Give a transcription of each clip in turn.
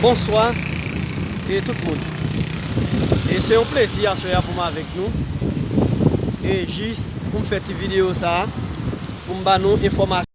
Bonsoir et tout le monde. Et c'est un plaisir à soyez pour moi avec nous. Et juste pour me faire cette vidéo ça, pour me donner nos informations.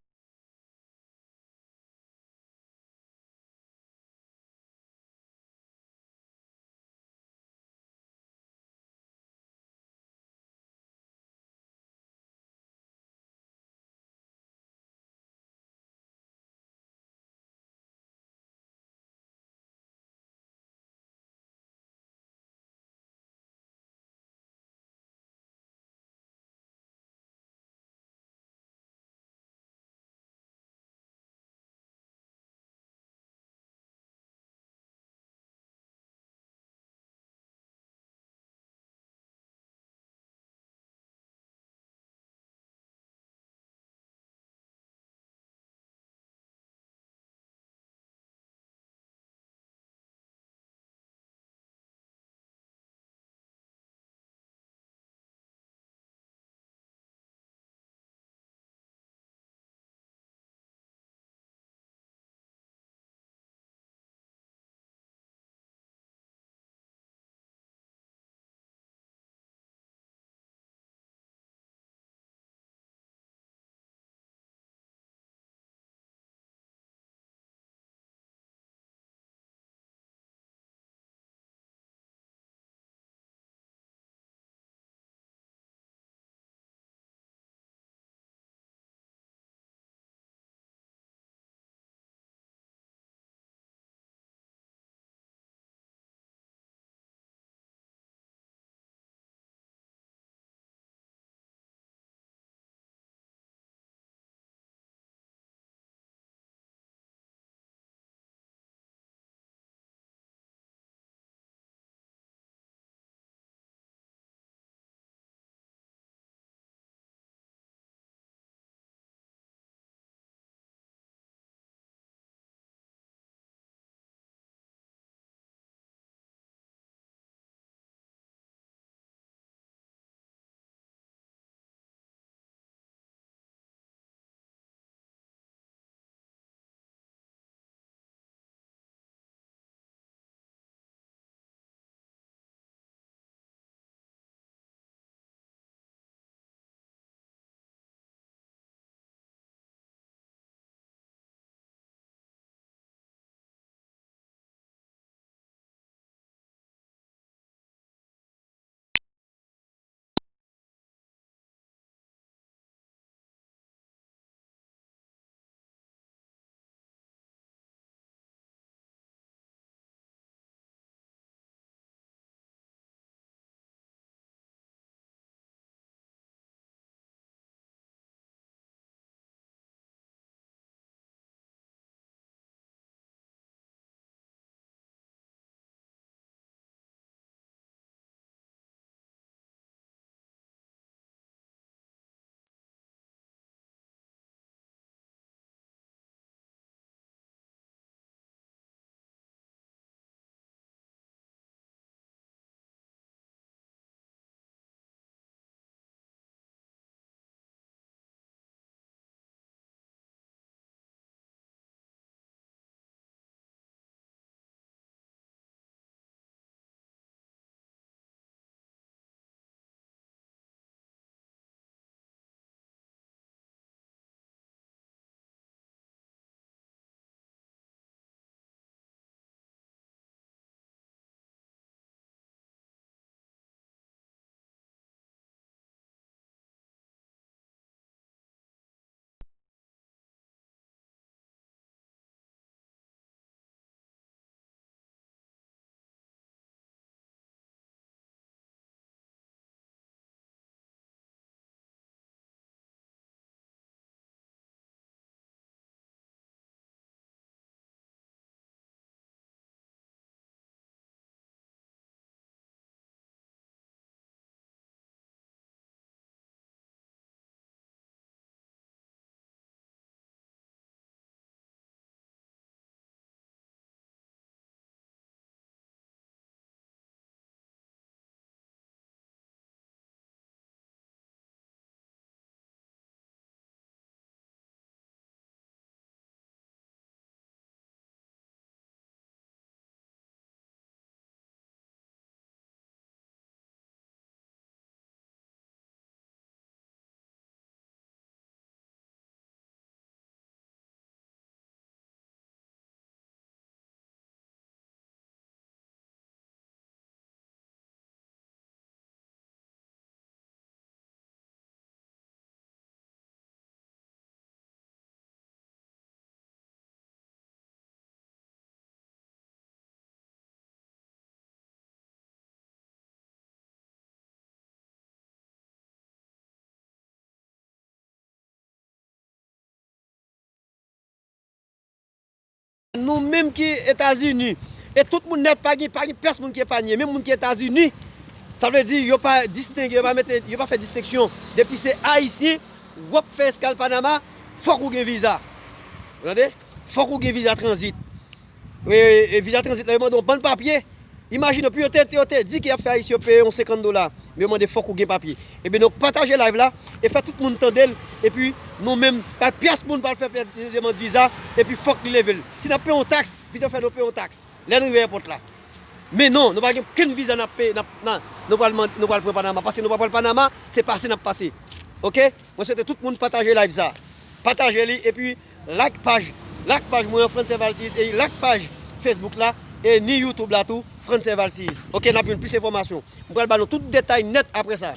Nous-mêmes qui États-Unis, et tout le monde net, pas personne qui est pas même monde qui est États-Unis, ça veut dire qu'il n'y a pas distingué, il pas fait distinction. Depuis c'est haïtien, ou fait escale Panama, faut qu'on ait visa. Vous entendez? Faut qu'on ait visa transit. Et visa transit, là, ils demandent bon papier. Imaginez, puis on dit qu'il a fait haïtien payer $50. Mais on demande faut qu'on ait papier. Et bien donc partagez live là et fait tout le monde entendre et puis nous-mêmes pas pièce monde pas faire demande visa et puis faut qu'il level. Si nous payons taxe, puis on fait nous payons taxe. Là nous airport là. Mais non, nous pas aucun visa n'a payer nous pas prendre Panama parce que nous pas prendre Panama, c'est passé n'a passé. OK? Moi souhaite tout le monde partager live ça. Partagez et puis like page moi François Valtis et like page Facebook là et ni YouTube là tout François Valtis. OK, n'a plus d'informations. On va vous donner tout détail net après ça.